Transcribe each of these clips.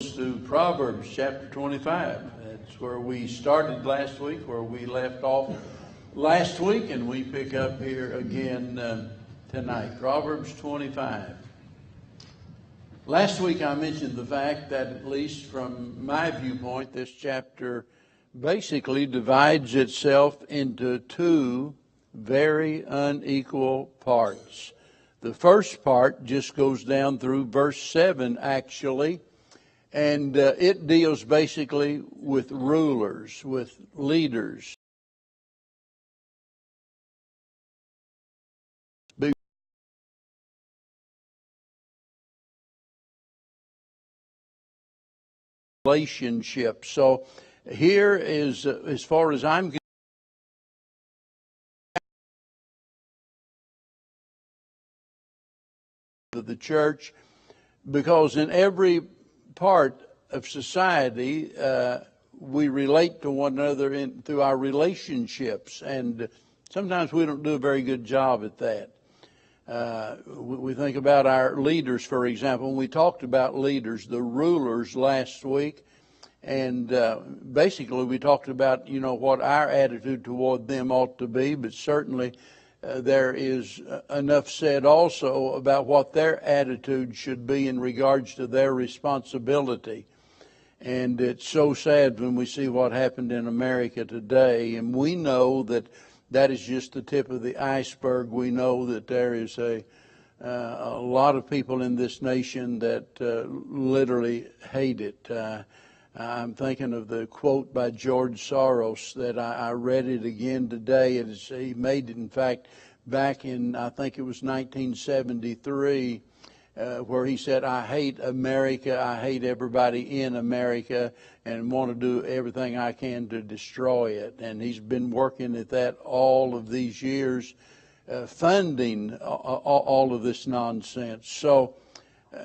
To Proverbs chapter 25. That's where we started last week, where we left off last week, and we pick up here again tonight. Proverbs 25. Last week I mentioned the fact that, at least from my viewpoint, this chapter basically divides itself into two very unequal parts. The first part just goes down through verse 7, actually. And it deals basically with rulers, with leaders. Relationships. So here is, as far as I'm concerned, of the church, because in every part of society, we relate to one another through our relationships, and sometimes we don't do a very good job at that. We think about our leaders, for example. When we talked about leaders, the rulers last week, and basically we talked about, what our attitude toward them ought to be, but certainly there is enough said also about what their attitude should be in regards to their responsibility. And it's so sad when we see what happened in America today. And we know that that is just the tip of the iceberg. We know that there is a lot of people in this nation that literally hate it. I'm thinking of the quote by George Soros that I read it again today. He made it, in fact, back in, I think it was 1973, where he said, "I hate America, I hate everybody in America, and want to do everything I can to destroy it." And he's been working at that all of these years, funding all of this nonsense. So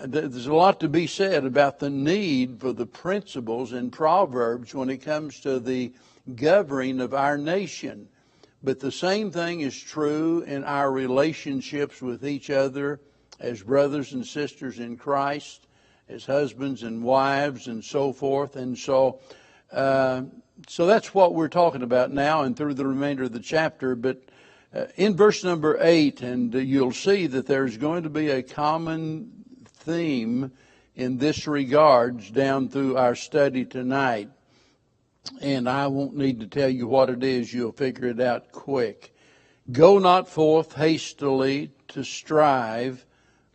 there's a lot to be said about the need for the principles in Proverbs when it comes to the governing of our nation. But the same thing is true in our relationships with each other as brothers and sisters in Christ, as husbands and wives and so forth. And so that's what we're talking about now and through the remainder of the chapter. But in verse number 8, and you'll see that there's going to be a common theme in this regards down through our study tonight. And I won't need to tell you what it is. You'll figure it out quick. Go not forth hastily to strive,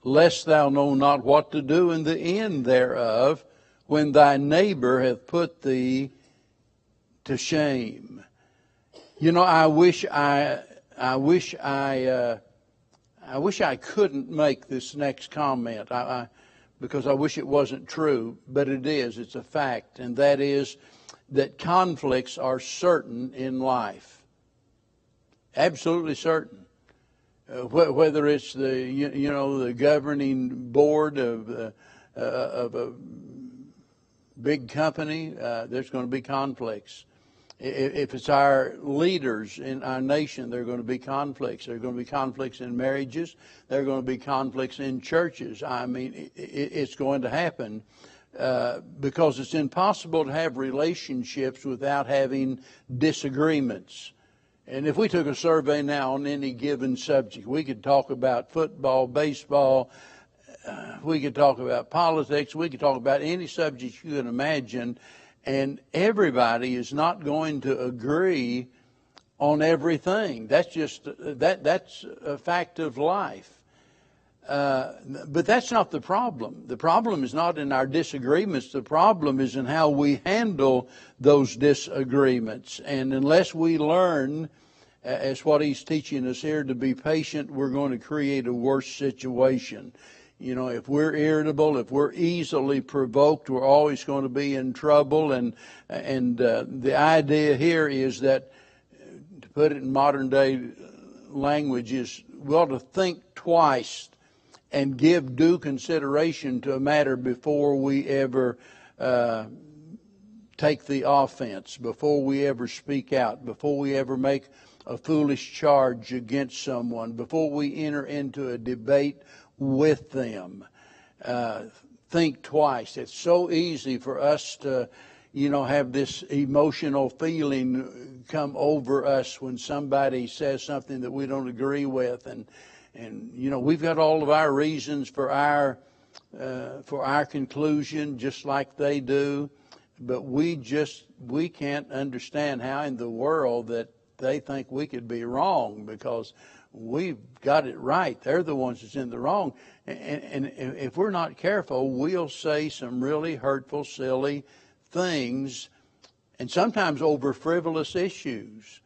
lest thou know not what to do in the end thereof, when thy neighbor hath put thee to shame. I wish I couldn't make this next comment, because I wish it wasn't true, but it is. It's a fact, and that is that conflicts are certain in life. Absolutely certain. Whether it's the governing board of a big company, there's going to be conflicts. If it's our leaders in our nation, there are going to be conflicts. There are going to be conflicts in marriages. There are going to be conflicts in churches. I mean, it's going to happen because it's impossible to have relationships without having disagreements. And if we took a survey now on any given subject, we could talk about football, baseball, we could talk about politics, we could talk about any subject you can imagine, and everybody is not going to agree on everything. That's just that's a fact of life. But that's not the problem. The problem is not in our disagreements. The problem is in how we handle those disagreements. And unless we learn, as what he's teaching us here, to be patient, we're going to create a worse situation. If we're irritable, if we're easily provoked, we're always going to be in trouble. And the idea here is that, to put it in modern day language, is we ought to think twice and give due consideration to a matter before we ever take the offense, before we ever speak out, before we ever make a foolish charge against someone, before we enter into a debate with them. think twice. It's so easy for us to, have this emotional feeling come over us when somebody says something that we don't agree with, and we've got all of our reasons for our conclusion, just like they do, but we can't understand how in the world that they think we could be wrong, because we've got it right. They're the ones that's in the wrong. And if we're not careful, we'll say some really hurtful, silly things, and sometimes over frivolous issues,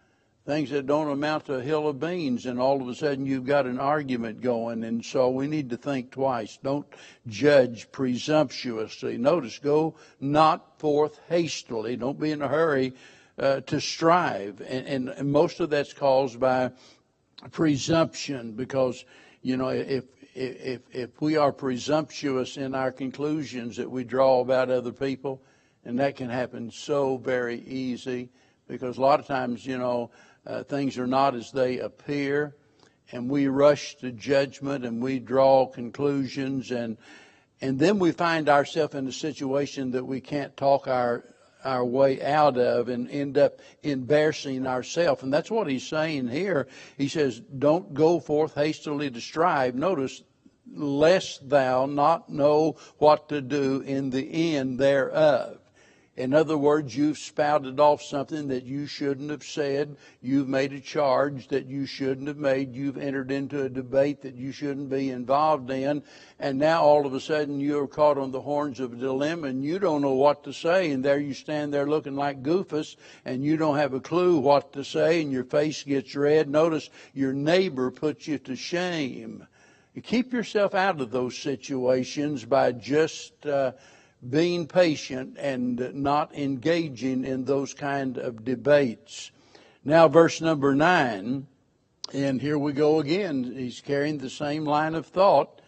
things that don't amount to a hill of beans, and all of a sudden you've got an argument going. And so we need to think twice. Don't judge presumptuously. Notice, go not forth hastily. Don't be in a hurry to strive. And most of that's caused by presumption, because if we are presumptuous in our conclusions that we draw about other people, and that can happen so very easy, because a lot of times things are not as they appear, and we rush to judgment and we draw conclusions, and then we find ourselves in a situation that we can't talk our way out of, and end up embarrassing ourselves. And that's what he's saying here. He says, don't go forth hastily to strive. Notice, lest thou not know what to do in the end thereof. In other words, you've spouted off something that you shouldn't have said. You've made a charge that you shouldn't have made. You've entered into a debate that you shouldn't be involved in. And now all of a sudden you're caught on the horns of a dilemma, and you don't know what to say. And there you stand there looking like Goofus, and you don't have a clue what to say, and your face gets red. Notice, your neighbor puts you to shame. You keep yourself out of those situations by just being patient and not engaging in those kind of debates. Now, verse number 9, and here we go again. He's carrying the same line of thought,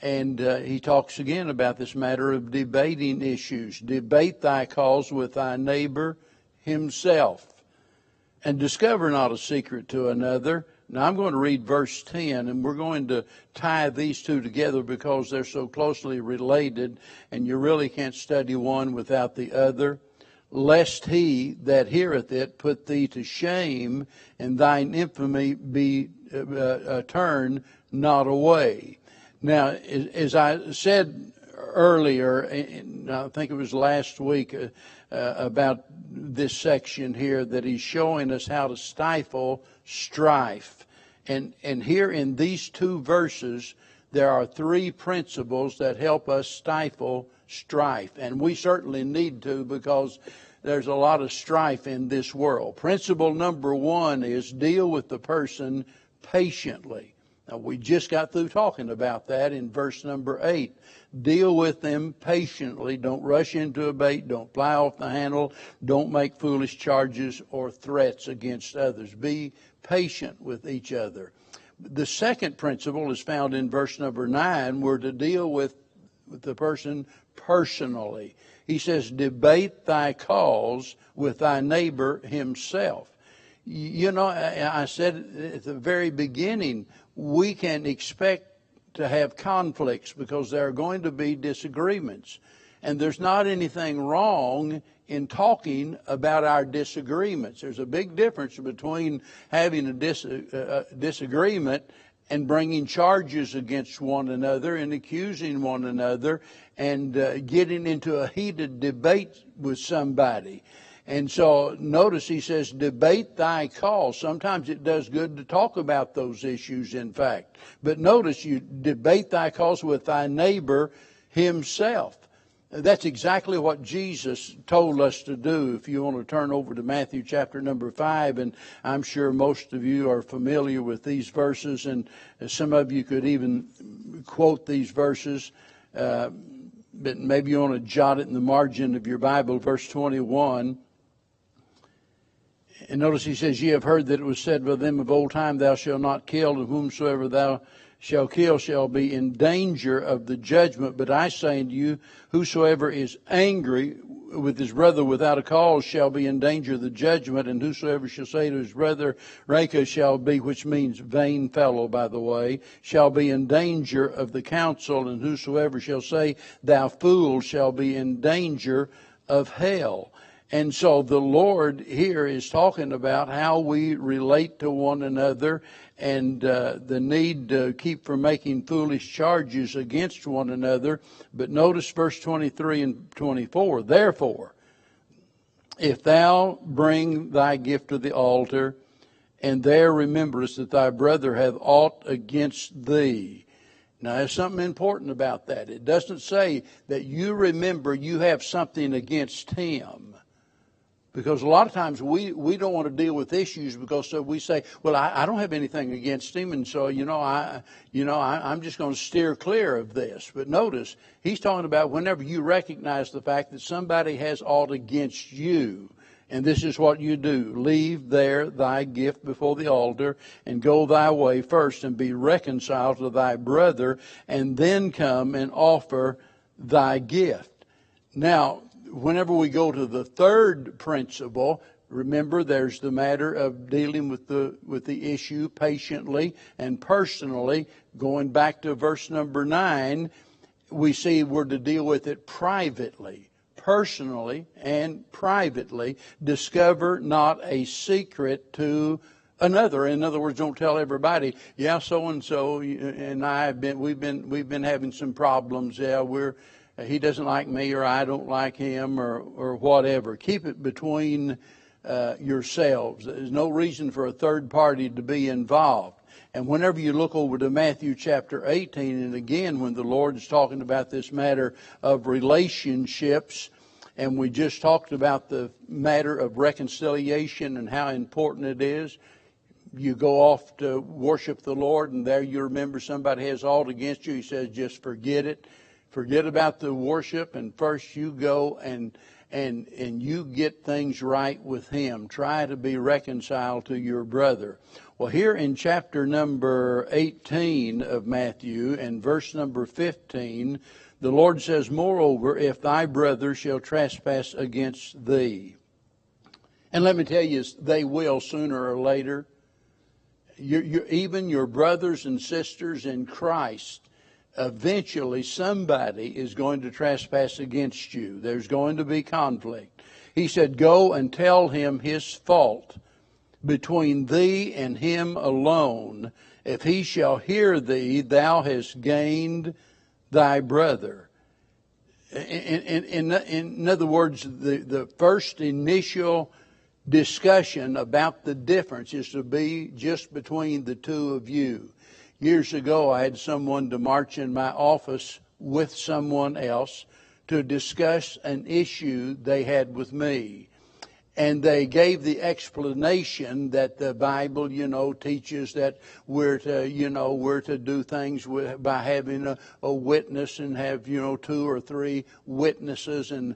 and he talks again about this matter of debating issues. Debate thy cause with thy neighbor himself, and discover not a secret to another. Now, I'm going to read verse 10, and we're going to tie these two together because they're so closely related, and you really can't study one without the other. Lest he that heareth it put thee to shame, and thine infamy be turned not away. Now, as I said earlier, and I think it was last week, about this section here, that he's showing us how to stifle strife. And here in these two verses, there are three principles that help us stifle strife. And we certainly need to, because there's a lot of strife in this world. Principle number 1 is deal with the person patiently. Now, we just got through talking about that in verse number 8. Deal with them patiently. Don't rush into a debate. Don't fly off the handle. Don't make foolish charges or threats against others. Be patient with each other. The second principle is found in verse number 9. We're to deal with the person personally. He says, debate thy cause with thy neighbor himself. I said at the very beginning, we can expect to have conflicts because there are going to be disagreements. And there's not anything wrong in talking about our disagreements. There's a big difference between having a disagreement and bringing charges against one another and accusing one another and getting into a heated debate with somebody. And so notice he says, debate thy cause. Sometimes it does good to talk about those issues, in fact. But notice, you debate thy cause with thy neighbor himself. That's exactly what Jesus told us to do. If you want to turn over to Matthew chapter number 5, and I'm sure most of you are familiar with these verses, and some of you could even quote these verses, but maybe you want to jot it in the margin of your Bible, verse 21. And notice he says, ye have heard that it was said by them of old time, thou shalt not kill, and whomsoever thou shalt kill shall be in danger of the judgment. But I say unto you, whosoever is angry with his brother without a cause shall be in danger of the judgment, and whosoever shall say to his brother, Raka shall be, which means vain fellow, by the way, shall be in danger of the council, and whosoever shall say, thou fool, shall be in danger of hell. And so the Lord here is talking about how we relate to one another and the need to keep from making foolish charges against one another. But notice verse 23 and 24. Therefore, if thou bring thy gift to the altar, and there rememberest that thy brother hath aught against thee. Now, there's something important about that. It doesn't say that you remember you have something against him. Because a lot of times we don't want to deal with issues because we say, well, I don't have anything against him, and so I'm just going to steer clear of this. But notice he's talking about whenever you recognize the fact that somebody has aught against you, and this is what you do: leave there thy gift before the altar, and go thy way first, and be reconciled to thy brother, and then come and offer thy gift. Now, whenever we go to the third principle, remember there's the matter of dealing with the issue patiently and personally. Going back to verse number 9, we see we're to deal with it privately, personally and privately. Discover not a secret to another. In other words, don't tell everybody, yeah, so and so and we've been having some problems. Yeah, he doesn't like me, or I don't like him, or whatever. Keep it between yourselves. There's no reason for a third party to be involved. And whenever you look over to Matthew chapter 18, and again, when the Lord is talking about this matter of relationships, and we just talked about the matter of reconciliation and how important it is. You go off to worship the Lord, and there you remember somebody has aught against you. He says, just forget it. Forget about the worship, and first you go and you get things right with him. Try to be reconciled to your brother. Well, here in chapter number 18 of Matthew and verse number 15, the Lord says, moreover, if thy brother shall trespass against thee. And let me tell you, they will sooner or later. Even your brothers and sisters in Christ, eventually somebody is going to trespass against you. There's going to be conflict. He said, go and tell him his fault between thee and him alone. If he shall hear thee, thou hast gained thy brother. In other words, the first initial discussion about the difference is to be just between the two of you. Years ago, I had someone to march in my office with someone else to discuss an issue they had with me. And they gave the explanation that the Bible, teaches that we're to do things by having a witness and have, 2 or 3 witnesses. And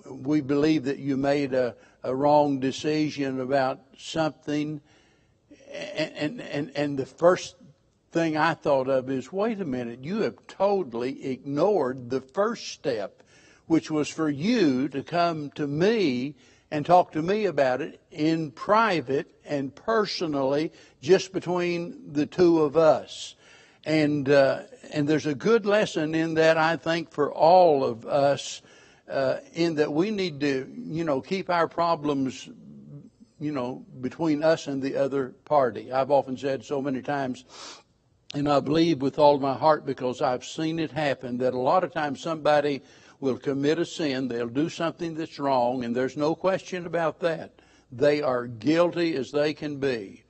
we believe that you made a wrong decision about something. And the first thing I thought of is, wait a minute, you have totally ignored the first step, which was for you to come to me and talk to me about it in private and personally, just between the two of us. And there's a good lesson in that, I think, for all of us, in that we need to, keep our problems, between us and the other party. I've often said so many times, and I believe with all my heart, because I've seen it happen, that a lot of times somebody will commit a sin. They'll do something that's wrong, and there's no question about that. They are guilty as they can be.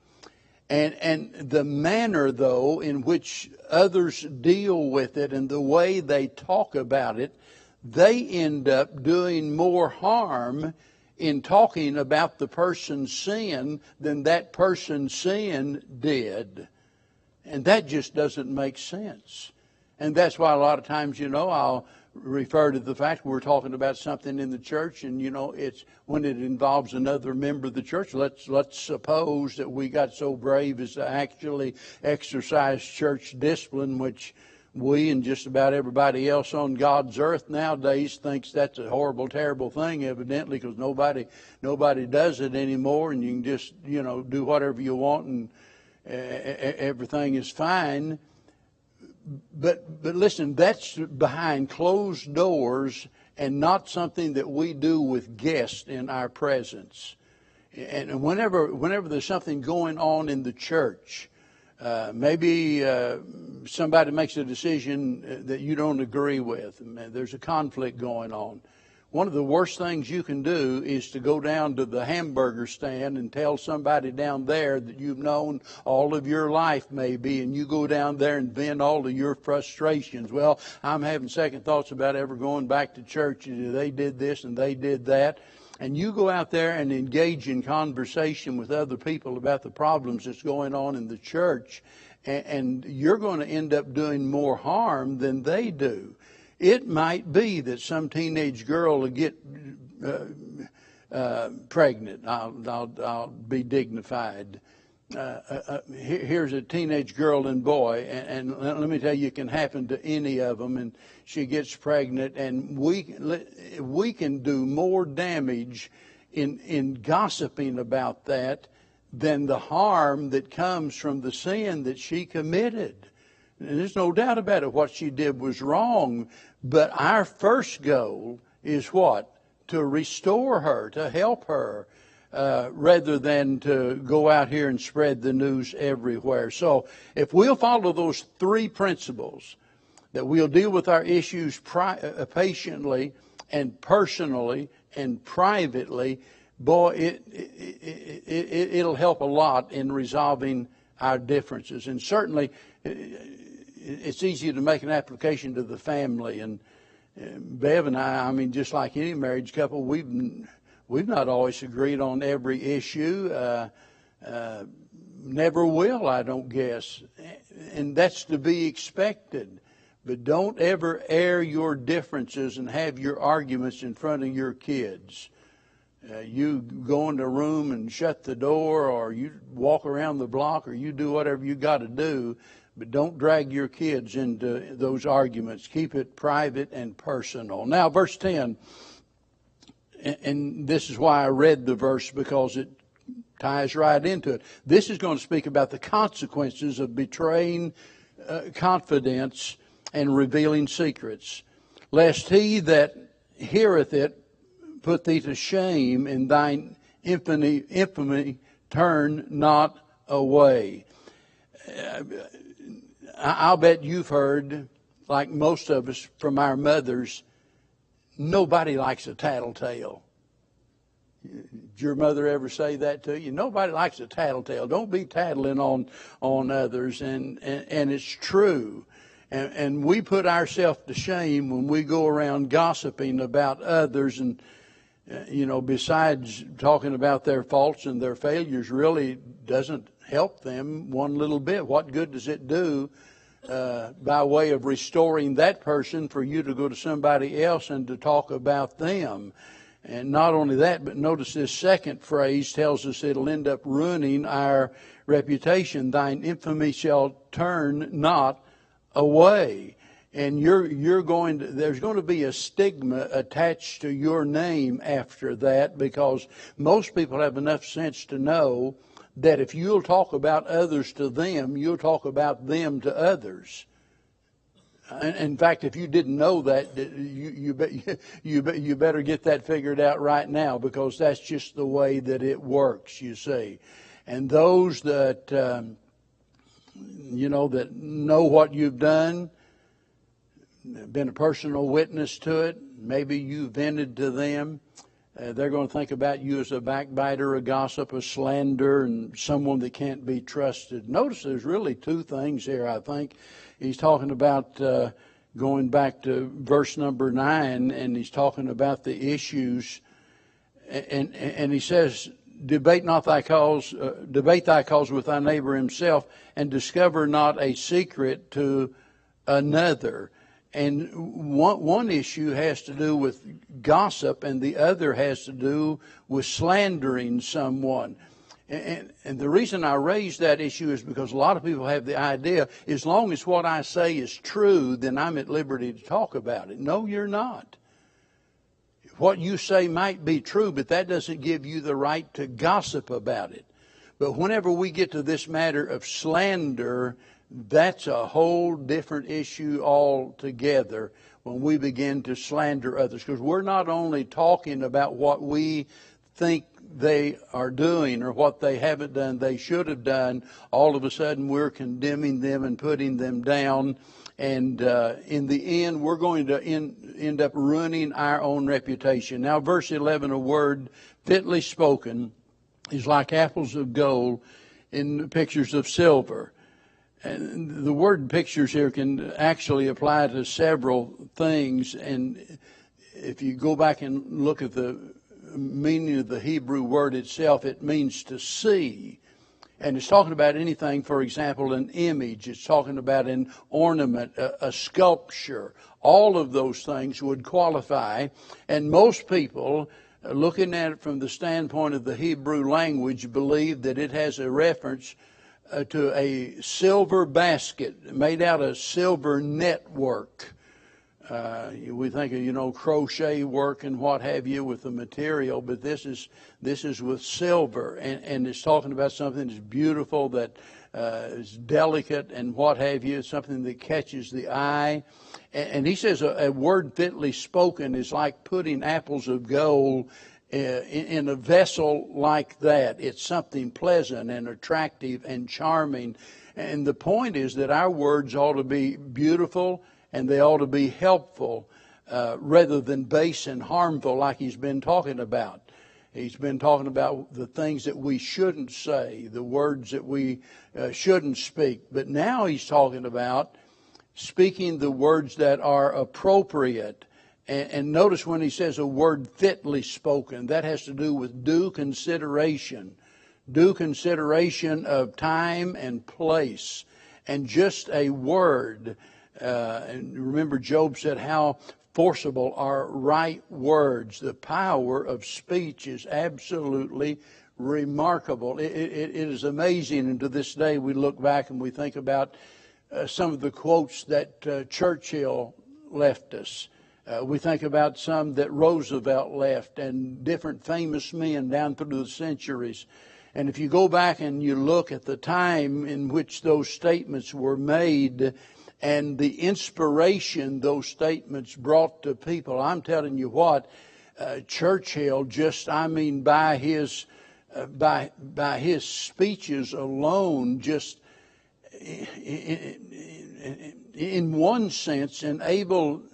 And the manner, though, in which others deal with it and the way they talk about it, they end up doing more harm in talking about the person's sin than that person's sin did. And that just doesn't make sense. And that's why a lot of times, I'll refer to the fact we're talking about something in the church, and it's when it involves another member of the church. Let's suppose that we got so brave as to actually exercise church discipline, which we and just about everybody else on God's earth nowadays thinks that's a horrible, terrible thing, evidently, because nobody does it anymore, and you can just, do whatever you want, and everything is fine. But listen, that's behind closed doors and not something that we do with guests in our presence. And whenever there's something going on in the church, maybe somebody makes a decision that you don't agree with, and there's a conflict going on. One of the worst things you can do is to go down to the hamburger stand and tell somebody down there that you've known all of your life maybe, and you go down there and vent all of your frustrations. Well, I'm having second thoughts about ever going back to church. They did this and they did that. And you go out there and engage in conversation with other people about the problems that's going on in the church, and you're going to end up doing more harm than they do. It might be that some teenage girl will get pregnant. I'll be dignified. Here's a teenage girl and boy, and let me tell you, it can happen to any of them, and she gets pregnant, and we can do more damage in gossiping about that than the harm that comes from the sin that she committed. And there's no doubt about it, what she did was wrong, but our first goal is what? To restore her, to help her, rather than to go out here and spread the news everywhere. So if we'll follow those three principles, that we'll deal with our issues patiently and personally and privately, boy, it'll help a lot in resolving our differences. And certainly, it's easy to make an application to the family. And Bev and I mean, just like any marriage couple, we've not always agreed on every issue. Never will, I don't guess. And that's to be expected. But don't ever air your differences and have your arguments in front of your kids. You go in the room and shut the door, or you walk around the block, or you do whatever you got to do. But don't drag your kids into those arguments. Keep it private and personal. Now, verse 10, and this is why I read the verse, because it ties right into it. This is going to speak about the consequences of betraying confidence and revealing secrets. Lest he that heareth it put thee to shame, and thine infamy turn not away. I'll bet you've heard, like most of us from our mothers, nobody likes a tattletale. Did your mother ever say that to you? Nobody likes a tattletale. Don't be tattling on others. And it's true. And we put ourselves to shame when we go around gossiping about others, and besides talking about their faults and their failures, really doesn't help them one little bit. What good does it do by way of restoring that person for you to go to somebody else and to talk about them? And not only that, but notice this second phrase tells us it'll end up ruining our reputation. Thine infamy shall turn not away. And there's going to be a stigma attached to your name after that, because most people have enough sense to know that if you'll talk about others to them, you'll talk about them to others. In fact, if you didn't know that, you better get that figured out right now, because that's just the way that it works, you see. And those that that know what you've done, been a personal witness to it, maybe you vented to them, they're going to think about you as a backbiter, a gossip, a slander, and someone that can't be trusted. Notice there's really two things here, I think. He's talking about going back to verse number 9, and he's talking about the issues. And he says, debate thy cause with thy neighbor himself, and discover not a secret to another. And one issue has to do with gossip, and the other has to do with slandering someone. And the reason I raise that issue is because a lot of people have the idea, as long as what I say is true, then I'm at liberty to talk about it. No, you're not. What you say might be true, but that doesn't give you the right to gossip about it. But whenever we get to this matter of slander, that's a whole different issue altogether when we begin to slander others. Because we're not only talking about what we think they are doing or what they haven't done, they should have done. All of a sudden we're condemning them and putting them down. And in the end, we're going to end up ruining our own reputation. Now, verse 11, a word fitly spoken is like apples of gold in pictures of silver. And the word pictures here can actually apply to several things. And if you go back and look at the meaning of the Hebrew word itself, it means to see. And it's talking about anything, for example, an image. It's talking about an ornament, a sculpture. All of those things would qualify. And most people, looking at it from the standpoint of the Hebrew language, believe that it has a reference to a silver basket made out of silver network. We think of, crochet work and what have you with the material, but this is with silver, and it's talking about something that's beautiful, that is delicate and what have you, something that catches the eye. And he says a word fitly spoken is like putting apples of gold in a vessel like that. It's something pleasant and attractive and charming. And the point is that our words ought to be beautiful and they ought to be helpful rather than base and harmful like he's been talking about. He's been talking about the things that we shouldn't say, the words that we shouldn't speak. But now he's talking about speaking the words that are appropriate. And notice when he says a word fitly spoken, that has to do with due consideration of time and place, and just a word. And remember, Job said how forcible are right words. The power of speech is absolutely remarkable. It is amazing, and to this day we look back and we think about some of the quotes that Churchill left us. We think about some that Roosevelt left and different famous men down through the centuries. And if you go back and you look at the time in which those statements were made and the inspiration those statements brought to people, I'm telling you what, Churchill by his speeches alone, just in one sense enabled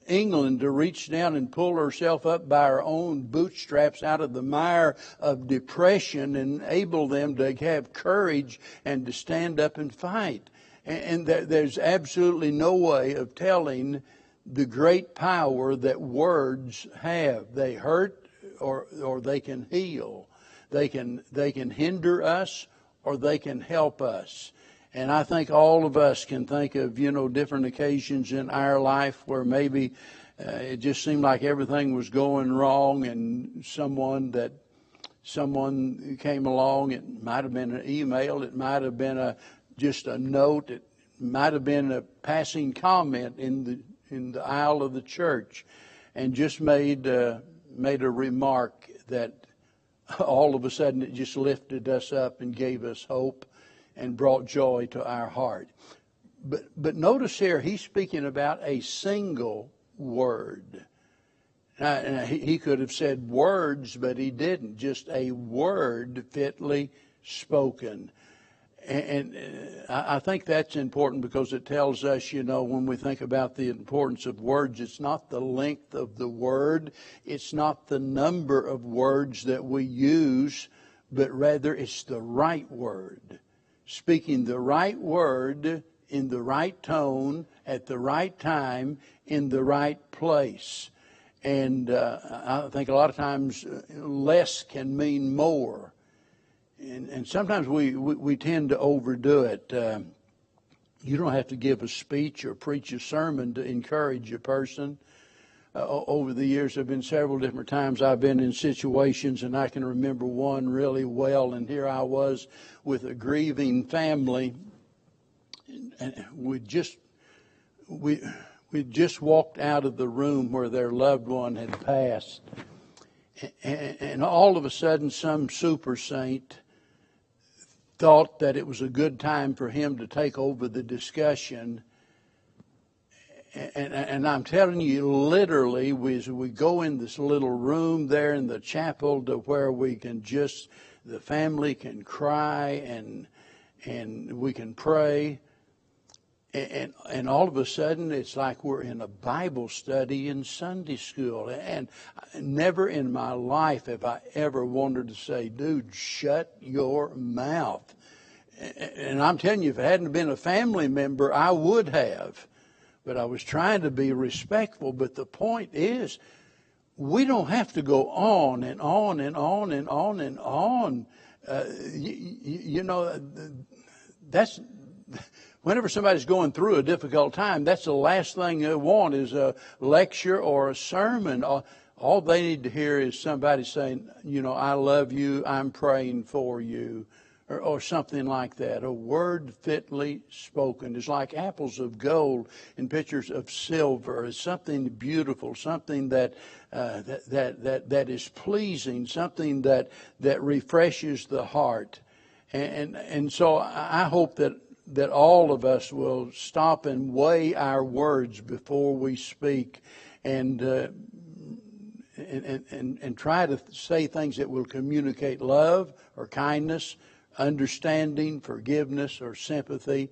England to reach down and pull herself up by her own bootstraps out of the mire of depression and enable them to have courage and to stand up and fight. And there's absolutely no way of telling the great power that words have. They hurt or they can heal. They can hinder us or they can help us. And I think all of us can think of, different occasions in our life where maybe it just seemed like everything was going wrong, and someone came along. It might have been an email. It might have been just a note. It might have been a passing comment in the aisle of the church, and just made a remark that all of a sudden it just lifted us up and gave us hope and brought joy to our heart. But notice here, he's speaking about a single word. Now, he could have said words, but he didn't. Just a word fitly spoken. And I think that's important because it tells us, when we think about the importance of words, it's not the length of the word. It's not the number of words that we use, but rather it's the right word. Speaking the right word in the right tone at the right time in the right place. And I think a lot of times less can mean more. And sometimes we tend to overdo it. You don't have to give a speech or preach a sermon to encourage a person. over the years, there have been several different times I've been in situations, and I can remember one really well. And here I was with a grieving family, and we just walked out of the room where their loved one had passed, and all of a sudden, some super saint thought that it was a good time for him to take over the discussion. And I'm telling you, literally, we go in this little room there in the chapel to where we can just, the family can cry and we can pray. And all of a sudden, it's like we're in a Bible study in Sunday school. And never in my life have I ever wanted to say, dude, shut your mouth. And I'm telling you, if it hadn't been a family member, I would have. But I was trying to be respectful. But the point is, we don't have to go on and on and on and on and on. You know, that's... Whenever somebody's going through a difficult time, that's the last thing they want is a lecture or a sermon. All they need to hear is somebody saying, you know, I love you, I'm praying for you, or something like that. A word fitly spoken is like apples of gold in pictures of silver. It's something beautiful, something that is pleasing, something that refreshes the heart. And so I hope that all of us will stop and weigh our words before we speak, and try to say things that will communicate love or kindness, understanding, forgiveness, or sympathy,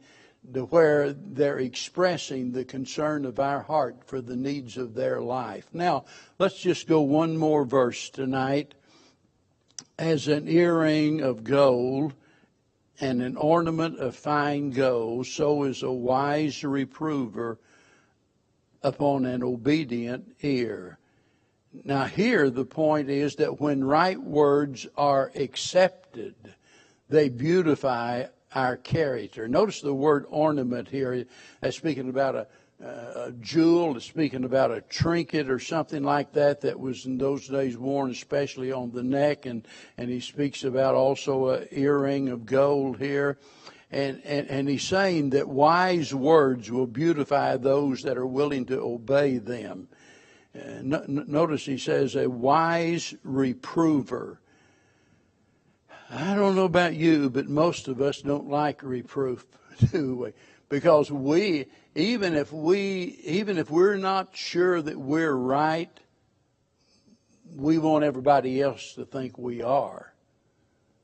to where they're expressing the concern of our heart for the needs of their life. Now, let's just go one more verse tonight. As an earring of gold and an ornament of fine gold, so is a wise reprover upon an obedient ear. Now here the point is that when right words are accepted, they beautify our character. Notice the word ornament here. That's speaking about a jewel. It's speaking about a trinket or something like that was in those days worn especially on the neck. And he speaks about also an earring of gold here. And he's saying that wise words will beautify those that are willing to obey them. Notice he says a wise reprover. I don't know about you, but most of us don't like reproof, do we? Because even if we're not sure that we're right, we want everybody else to think we are.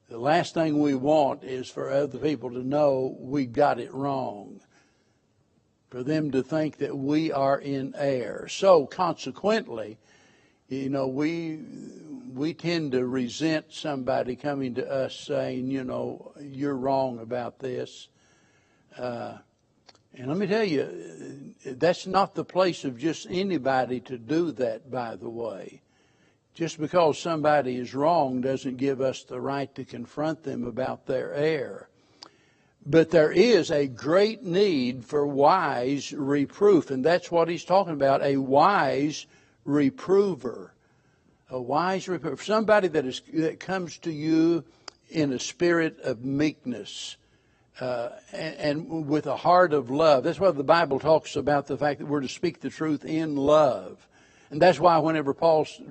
The last thing we want is for other people to know we got it wrong, for them to think that we are in error. So consequently, you know, we tend to resent somebody coming to us saying, you know, you're wrong about this. And let me tell you, that's not the place of just anybody to do that, by the way. Just because somebody is wrong doesn't give us the right to confront them about their error. But there is a great need for wise reproof, and that's what he's talking about, a wise reprover. A wise reprover. Somebody that comes to you in a spirit of meekness, and with a heart of love. That's why the Bible talks about the fact that we're to speak the truth in love. And that's why whenever Paul's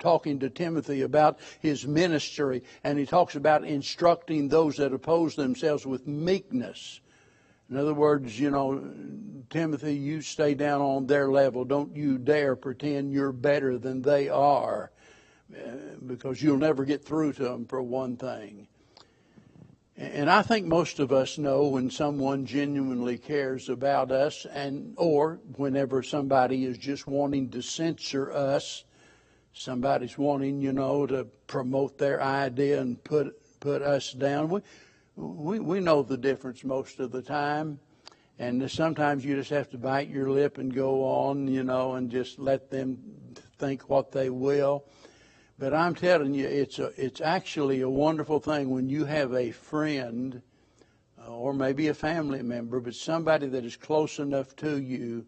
talking to Timothy about his ministry, and he talks about instructing those that oppose themselves with meekness. In other words, you know, Timothy, you stay down on their level. Don't you dare pretend you're better than they are, because you'll never get through to them, for one thing. And I think most of us know when someone genuinely cares about us, or whenever somebody is just wanting to censor us, somebody's wanting, you know, to promote their idea and put us down. We know the difference most of the time. And sometimes you just have to bite your lip and go on, you know, and just let them think what they will. But I'm telling you, it's actually a wonderful thing when you have a friend, or maybe a family member, but somebody that is close enough to you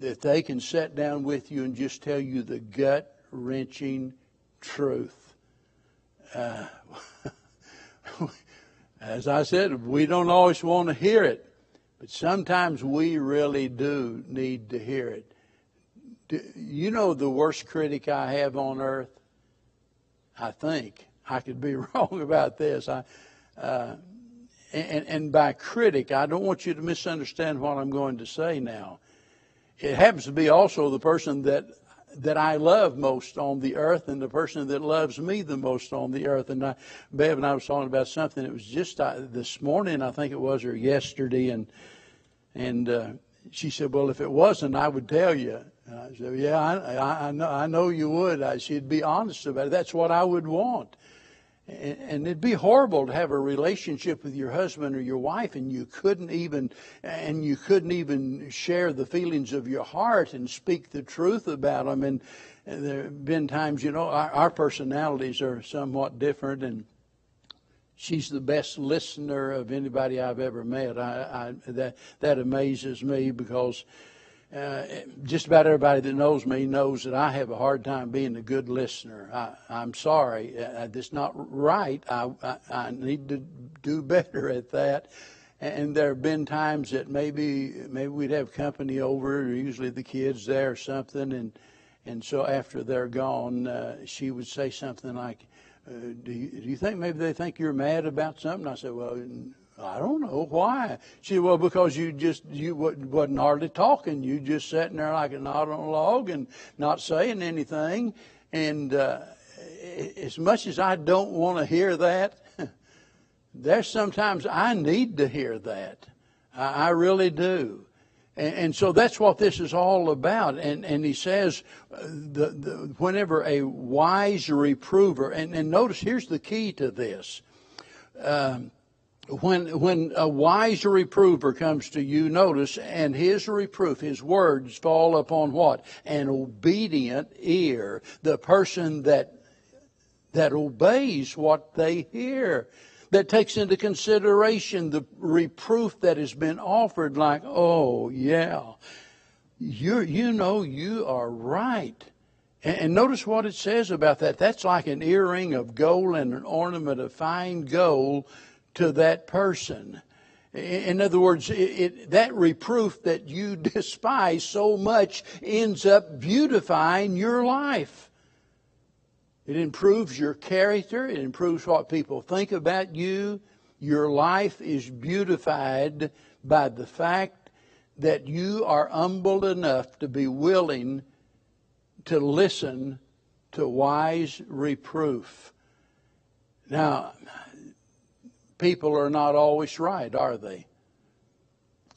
that they can sit down with you and just tell you the gut-wrenching truth. As I said, we don't always want to hear it, but sometimes we really do need to hear it. You know the worst critic I have on earth? I think. I could be wrong about this. And by critic, I don't want you to misunderstand what I'm going to say now. It happens to be also the person that I love most on the earth, and the person that loves me the most on the earth. And Bev and I was talking about something. It was just this morning, I think it was, or yesterday, and she said, "Well, if it wasn't, I would tell you." And I said, "Yeah, I know you would." She'd be honest about it. That's what I would want. And it'd be horrible to have a relationship with your husband or your wife, and you couldn't even share the feelings of your heart and speak the truth about them. And there have been times, our personalities are somewhat different, and she's the best listener of anybody I've ever met. That amazes me, because just about everybody that knows me knows that I have a hard time being a good listener. I'm sorry. That's not right. I need to do better at that. And there have been times that maybe we'd have company over, usually the kids there or something, and so after they're gone, she would say something like, do you think maybe they think you're mad about something? I said, "Well, I don't know. Why?" She said, "Well, because you wasn't hardly talking. You just sitting there like a knot on a log and not saying anything." And as much as I don't want to hear that, there's sometimes I need to hear that. I really do. And so that's what this is all about. And he says, whenever a wise reprover, and notice here's the key to this. When a wise reprover comes to you, notice, and his reproof, his words fall upon what? An obedient ear. The person that obeys what they hear, that takes into consideration the reproof that has been offered, like, "Oh, yeah, you are right." And notice what it says about that. That's like an earring of gold and an ornament of fine gold to that person. In other words, that reproof that you despise so much ends up beautifying your life. It improves your character. It improves what people think about you. Your life is beautified by the fact that you are humble enough to be willing to listen to wise reproof. Now, people are not always right, are they?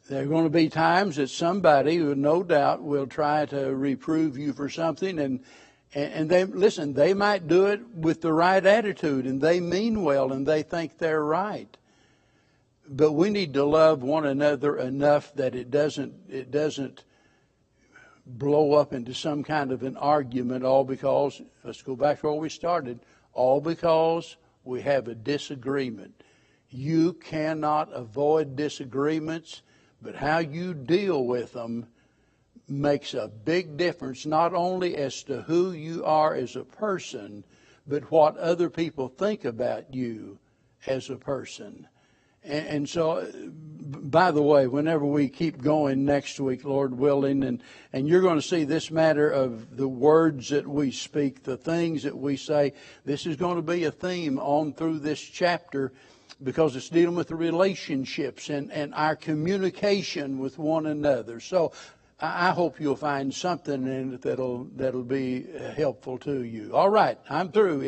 There are going to be times that somebody who no doubt will try to reprove you for something, and they might do it with the right attitude, and they mean well, and they think they're right. But we need to love one another enough that it doesn't blow up into some kind of an argument, all because, let's go back to where we started, all because we have a disagreement. You cannot avoid disagreements, but how you deal with them makes a big difference, not only as to who you are as a person, but what other people think about you as a person. And so, by the way, whenever we keep going next week, Lord willing, and you're going to see this matter of the words that we speak, the things that we say, this is going to be a theme on through this chapter, because it's dealing with the relationships and our communication with one another. So I hope you'll find something in it that'll be helpful to you. All right, I'm through.